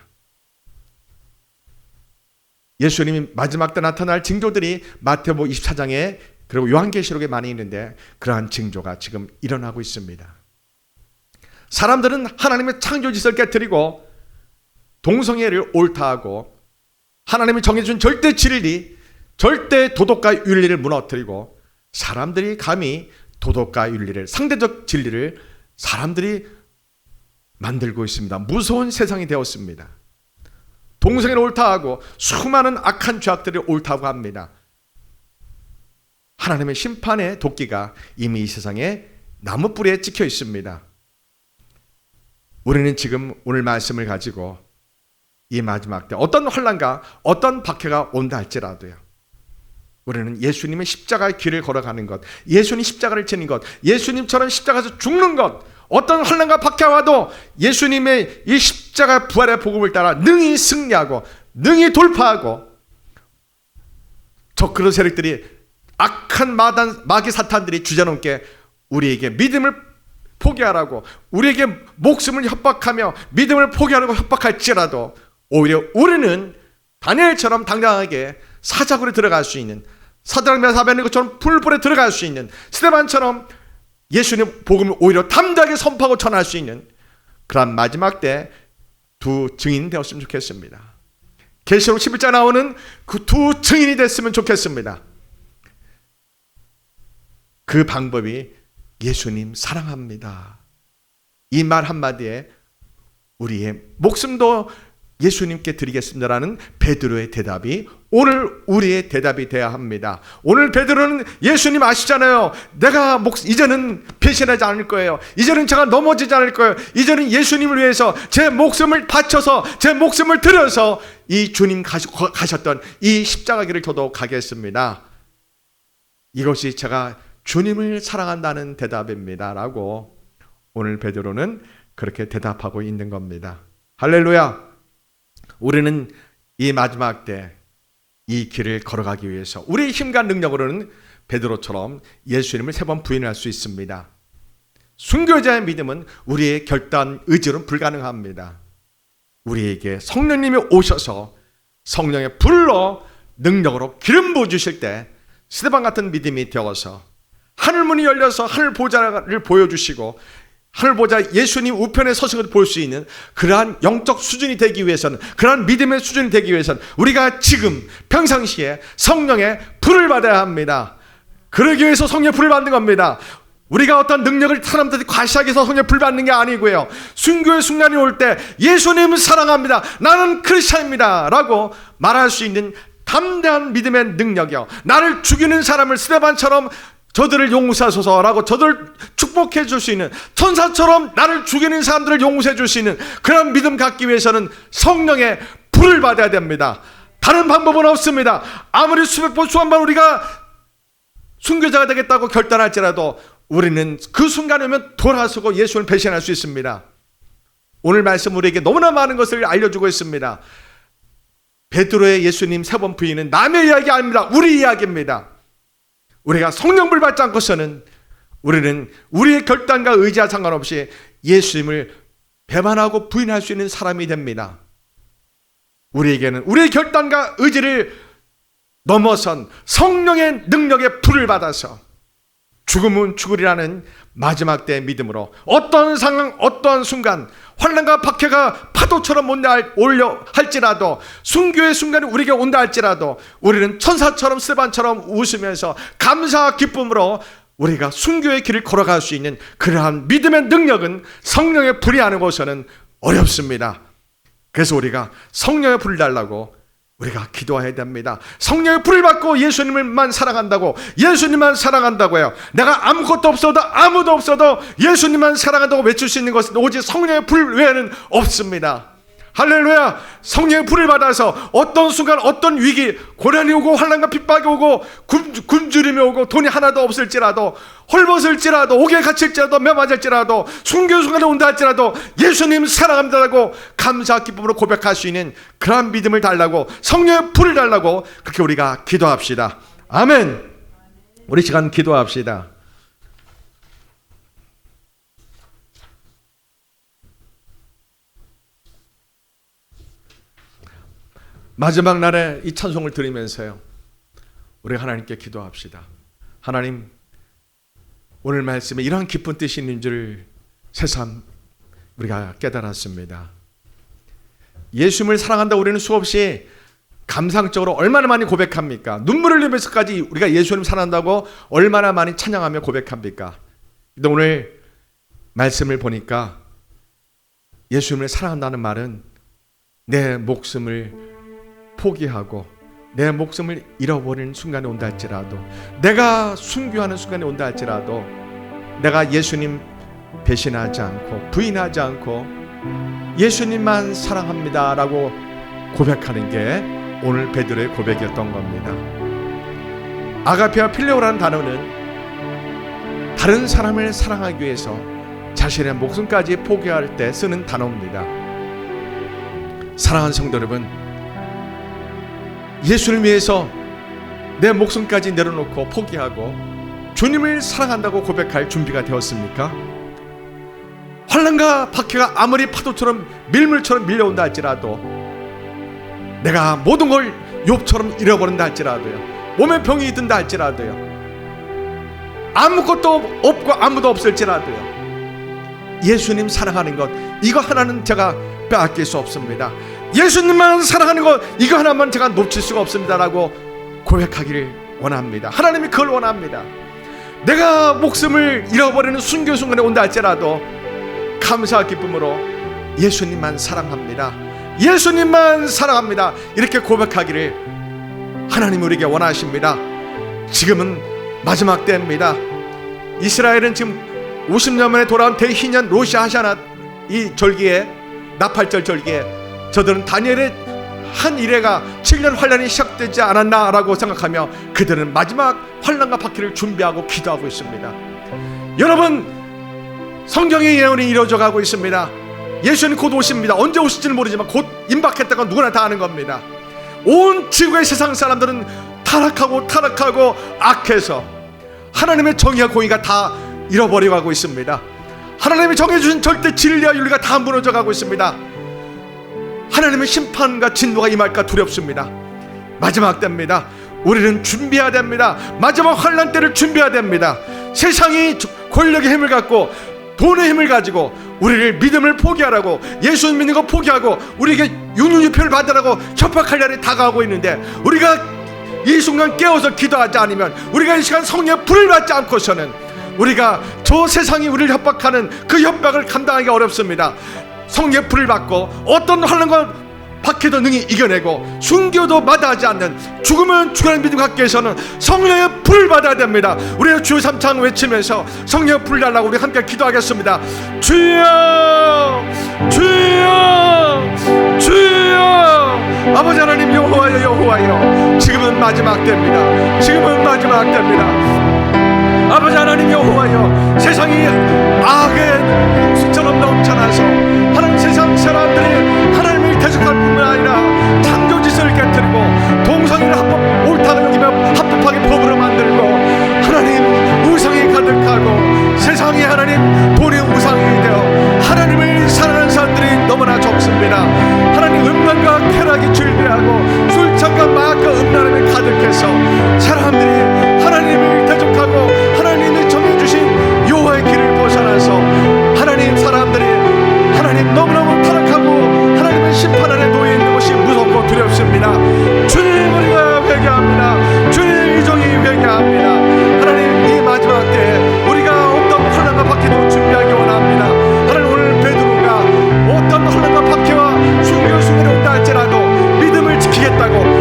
예수님이 마지막 때 나타날 징조들이 마태복음 24장에 그리고 요한계시록에 많이 있는데 그러한 징조가 지금 일어나고 있습니다. 사람들은 하나님의 창조짓을 깨뜨리고 동성애를 옳다하고 하나님이 정해준 절대 진리, 절대 도덕과 윤리를 무너뜨리고 사람들이 감히 도덕과 윤리를, 상대적 진리를 사람들이 만들고 있습니다. 무서운 세상이 되었습니다. 동성애를 옳다하고 수많은 악한 죄악들을 옳다고 합니다. 하나님의 심판의 도끼가 이미 이 세상에 나무 뿌리에 찍혀 있습니다. 우리는 지금 오늘 말씀을 가지고 이 마지막 때 어떤 혼란과 어떤 박해가 온다 할지라도요, 우리는 예수님의 십자가의 길을 걸어가는 것, 예수님 십자가를 지는 것, 예수님처럼 십자가에서 죽는 것, 어떤 혼란과 박해가 와도 예수님의 이 십자가 부활의 복음을 따라 능히 승리하고 능히 돌파하고 적그런 세력들이, 악한 마귀 사탄들이 주저넘게 우리에게 믿음을 포기하라고, 우리에게 목숨을 협박하며 믿음을 포기하라고 협박할지라도 오히려 우리는 다니엘처럼 당당하게 사자굴에 들어갈 수 있는, 사드락 메삭 아벤느고처럼 불불에 들어갈 수 있는, 스데반처럼 예수님 복음을 오히려 담대하게 선포하고 전할 수 있는 그런 마지막 때 두 증인이 되었으면 좋겠습니다. 계시록 11장 나오는 그 두 증인이 됐으면 좋겠습니다. 그 방법이 예수님 사랑합니다, 이 말 한마디에 우리의 목숨도 예수님께 드리겠습니다라는 베드로의 대답이 오늘 우리의 대답이 되어야 합니다. 오늘 베드로는 예수님 아시잖아요. 내가 이제는 배신하지 않을 거예요. 이제는 제가 넘어지지 않을 거예요. 이제는 예수님을 위해서 제 목숨을 바쳐서, 제 목숨을 들여서 이 주님 가셨던 이 십자가 길을 저도 가겠습니다. 이것이 제가 주님을 사랑한다는 대답입니다 라고 오늘 베드로는 그렇게 대답하고 있는 겁니다. 할렐루야. 우리는 이 마지막 때 이 길을 걸어가기 위해서 우리의 힘과 능력으로는 베드로처럼 예수님을 3번 부인할 수 있습니다. 순교자의 믿음은 우리의 결단 의지로는 불가능합니다. 우리에게 성령님이 오셔서 성령의 불로 능력으로 기름 부어주실 때 스데반 같은 믿음이 되어서 하늘문이 열려서 하늘 보좌를 보여주시고 하늘 보좌 예수님 우편에 서신 것을 볼 수 있는 그러한 영적 수준이 되기 위해서는, 그러한 믿음의 수준이 되기 위해서는 우리가 지금 평상시에 성령의 불을 받아야 합니다. 그러기 위해서 성령의 불을 받는 겁니다. 우리가 어떤 능력을 사람들한테 과시하기 위해서 성령의 불 받는 게 아니고요. 순교의 순간이 올 때 예수님을 사랑합니다, 나는 크리스찬입니다 라고 말할 수 있는 담대한 믿음의 능력이요, 나를 죽이는 사람을 스데반처럼 저들을 용서하소서라고 저들을 축복해 줄 수 있는, 천사처럼 나를 죽이는 사람들을 용서해 줄 수 있는 그런 믿음 갖기 위해서는 성령의 불을 받아야 됩니다. 다른 방법은 없습니다. 아무리 수백 번 수만 번 우리가 순교자가 되겠다고 결단할지라도 우리는 그 순간에 오면 돌아서고 예수를 배신할 수 있습니다. 오늘 말씀 우리에게 너무나 많은 것을 알려주고 있습니다. 베드로의 예수님 3번 부인은 남의 이야기 아닙니다. 우리 이야기입니다. 우리가 성령불 받지 않고서는 우리는 우리의 결단과 의지와 상관없이 예수님을 배반하고 부인할 수 있는 사람이 됩니다. 우리에게는 우리의 결단과 의지를 넘어선 성령의 능력의 불을 받아서 죽음은 죽으리라는 마지막 때의 믿음으로 어떤 상황, 어떤 순간 환난과 박해가 파도처럼 올려 할지라도, 순교의 순간이 우리에게 온다 할지라도 우리는 천사처럼 스데반처럼 웃으면서 감사와 기쁨으로 우리가 순교의 길을 걸어갈 수 있는 그러한 믿음의 능력은 성령의 불이 아니고서는 어렵습니다. 그래서 우리가 성령의 불을 달라고 우리가 기도해야 됩니다. 성령의 불을 받고 예수님만 사랑한다고, 예수님만 사랑한다고요. 내가 아무것도 없어도 아무도 없어도 예수님만 사랑한다고 외칠 수 있는 것은 오직 성령의 불 외에는 없습니다. 할렐루야. 성령의 불을 받아서 어떤 순간 어떤 위기, 고난이 오고 환난과 핍박이 오고 굶주림이 오고 돈이 하나도 없을지라도, 헐벗을지라도, 옥에 갇힐지라도, 매맞을지라도, 순교 순간에 온다 할지라도 예수님 사랑합니다라고 감사 기쁨으로 고백할 수 있는 그러한 믿음을 달라고, 성령의 불을 달라고 그렇게 우리가 기도합시다. 아멘. 우리 시간 기도합시다. 마지막 날에 이 찬송을 드리면서요, 우리 하나님께 기도합시다. 하나님, 오늘 말씀에 이러한 깊은 뜻이 있는 줄 새삼 우리가 깨달았습니다. 예수님을 사랑한다고 우리는 수없이 감상적으로 얼마나 많이 고백합니까? 눈물을 흘리면서까지 우리가 예수님 사랑한다고 얼마나 많이 찬양하며 고백합니까? 근데 오늘 말씀을 보니까 예수님을 사랑한다는 말은 내 목숨을 포기하고 내 목숨을 잃어버리는 순간이 온다 할지라도, 내가 순교하는 순간이 온다 할지라도 내가 예수님 배신하지 않고 부인하지 않고 예수님만 사랑합니다 라고 고백하는 게 오늘 베드로의 고백이었던 겁니다. 아가페와 필레오라는 단어는 다른 사람을 사랑하기 위해서 자신의 목숨까지 포기할 때 쓰는 단어입니다. 사랑하는 성도 여러분, 예수를 위해서 내 목숨까지 내려놓고 포기하고 주님을 사랑한다고 고백할 준비가 되었습니까? 환난과 박해가 아무리 파도처럼 밀물처럼 밀려온다 할지라도, 내가 모든 걸 욥처럼 잃어버린다 할지라도요, 몸에 병이 든다 할지라도요, 아무것도 없고 아무도 없을지라도요, 예수님 사랑하는 것, 이거 하나는 제가 빼앗길 수 없습니다. 예수님만 사랑하는 것, 이거 하나만 제가 놓칠 수가 없습니다 라고 고백하기를 원합니다. 하나님이 그걸 원합니다. 내가 목숨을 잃어버리는 순교 순간에 온다 할지라도 감사와 기쁨으로 예수님만 사랑합니다, 예수님만 사랑합니다 이렇게 고백하기를 하나님 우리에게 원하십니다. 지금은 마지막 때입니다. 이스라엘은 지금 50년 만에 돌아온 대희년 로시 하샤나 이 절기에, 나팔절 절기에 저들은 다니엘의 한 일회가 7년 환란이 시작되지 않았나라고 생각하며 그들은 마지막 환란과 박해를 준비하고 기도하고 있습니다. 여러분, 성경의 예언이 이루어져 가고 있습니다. 예수님 곧 오십니다. 언제 오실지는 모르지만 곧 임박했다고 누구나 다 아는 겁니다. 온 지구의 세상 사람들은 타락하고 악해서 하나님의 정의와 공의가 다 잃어버려 가고 있습니다. 하나님이 정해주신 절대 진리와 윤리가 다 무너져 가고 있습니다. 하나님의 심판과 진노가 임할까 두렵습니다. 마지막 때입니다. 우리는 준비해야 됩니다. 마지막 환난 때를 준비해야 됩니다. 세상이 권력의 힘을 갖고 돈의 힘을 가지고 우리를 믿음을 포기하라고, 예수 믿는 거 포기하고 우리에게 육륜유표를 받으라고 협박할 날이 다가오고 있는데, 우리가 이 순간 깨어서 기도하지 않으면, 우리가 이 시간 성령의 불을 받지 않고서는 우리가 저 세상이 우리를 협박하는 그 협박을 감당하기 어렵습니다. 성령의 불을 받고 어떤 환난과 박해도 능히 이겨내고 순교도 마다하지 않는, 죽으면 죽으라는 믿음 갖기 위해서는 성령의 불을 받아야 됩니다. 우리가 주여 삼창 외치면서 성령의 불 달라고 우리 함께 기도하겠습니다. 주여 주여 주여. 아버지 하나님, 여호와여 여호와여, 지금은 마지막 때입니다. 지금은 마지막 때입니다. 아버지 하나님 여호와여, 세상이 악의 숫처럼 넘쳐나서 하나님 세상 사람들이 하나님을 대적할 뿐만 아니라 창조짓을 깨뜨리고 동성애를 옳다고 여기며 합법하게 법으로 만들고 하나님 우상이 가득하고 세상이 하나님 돈의 우상이 되어 하나님을 사랑하는 사람들이 너무나 적습니다. 하나님 음란과 쾌락이 즐비하고 술창과 마약과 음란함이 가득해서 사람들이 하나님을 대적하고 하나님이 정해주신 여호와의 길을 벗어나서 하나님 사람들이 하나님 너무너무 타락하고 하나님의 심판 안에 놓여 있는 것이 무섭고 두렵습니다. 주님, 우리가 회개합니다. 주님, 이종이 회개합니다. 하나님, 이 마지막 때에 우리가 어떤 환난과 박해도 준비하기 원합니다. 하나님, 오늘 베드로가 어떤 환난과 박해와 순교순교를 온다 할지라도 믿음을 지키겠다고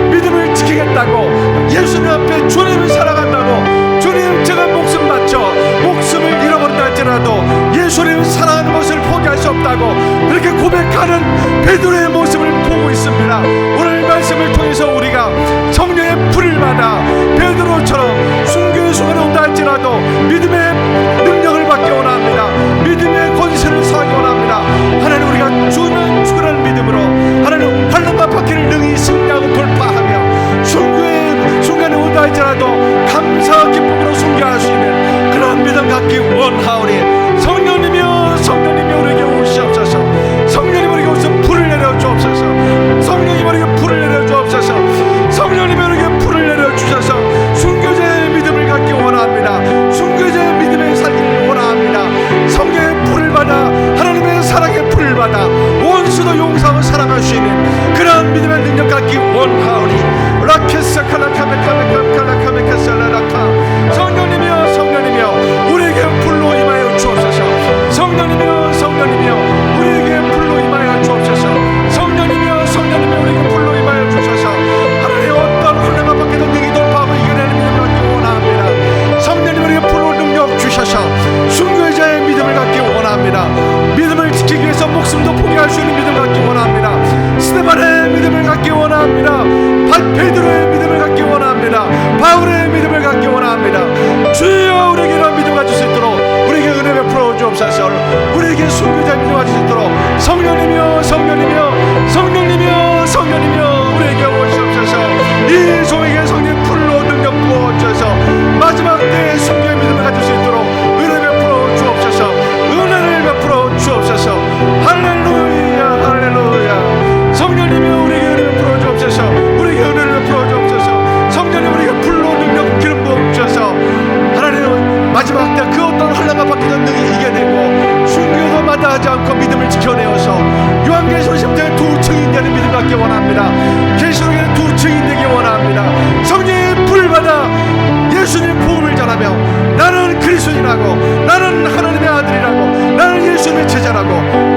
예수님 앞에 주님을 사랑한다고, 주님 제가 목숨 바쳐 목숨을 잃어버린다 할지라도 예수님을 사랑하는 것을 포기할 수 없다고 그렇게 고백하는 베드로의 모습을 보고 있습니다. 오늘 말씀을 통해서 우리가 성령의 불을 받아 베드로처럼 순교의 순간에 온다 할지라도 믿음의 능력을 받기 원합니다. 믿음의 권세를 사기 원합니다. 하나님, 우리가 죽으면 죽으라는 믿음으로 하나님 환난과 박해를 능히 승리하고 돌파하며 순교의 순간에 온다 할지라도 감사와 기쁨으로 순교할 수 있는 그런 믿음 갖기 원하오니, 성령님이여 성령님이여 우리에게 오시옵소서. 성령님, 우리에게 오셔서 불을 내려 주옵소서. 성령님, 우리에게 불을 내려 주옵소서. 성령님, 우리에게 불을 내려 주셔서 순교자의 믿음을 갖기 원합니다. 순교자의 믿음에 살기를 원합니다. 성령의 불을 받아 하나님의 사랑의 불을 받아 원수도 용서하고 사랑할 수 있는 그런 믿음의 능력 갖기 원하오니, 라케사칼라카메카메카메카메카살라라카. 성령님이여 성령님이여 우리에게 불로 임하여 주옵소서. 성령님이여 성령님이여 우리에게 불로 임하여 주옵소서. 성령님이여 성령님이여 우리에게 불로 임하여 주소서. 하나님, 어떤 환난과 밖에도 능히 돌파하고 이겨내는 믿음을 갖기 원합니다. 성령님, 우리에게 불로 능력 주셔서 순교자의 믿음을 갖기 원합니다. 믿음을 지키기 위해서 목숨도 포기할 수 있는 믿음을 갖기 원합니다. 스데반의 믿음을 갖기 원합니다. 베드로의 믿음을 갖기 원합니다. 바울의 믿음을 갖기 원합니다. 주여, 우리에게 이런 믿음 가질 수 있도록 우리에게 은혜 베풀어 주옵소서. 우리에게 순교자의 믿음 가질 수 있도록 성령님이여 성령님이여 성령님이여 성령님이여 우리에게 오시옵소서. 이 종에게 성령 불로 능력 부어 주셔서 마지막 때에 순교의 믿음을 가질 수 있도록 은혜 베풀어 주옵소서. 은혜를 베풀어 주옵소서. 할렐루야 할렐루야. 성령님이여 우리에게 은혜 베풀어 주옵소서. 우리에게 은혜를 베풀어 주옵소서. 성령님, 우리에게 불로 능력 기름 부어 주셔서 하나님 마지막 때 그 어떤 환난과 박해도 능히 이겨내고 순교도 마다하지 않고 믿음을 지켜내어서 요한계시록 10장의 두 증인 되는 믿음 갖기 원합니다. 계시록에는 두 증인 되기 원합니다. 성령의 불을 받아 예수님의 복음을 전하며 나는 그리스도인이라고, 나는 하나님의 아들이라고, 나는 예수님의 제자라고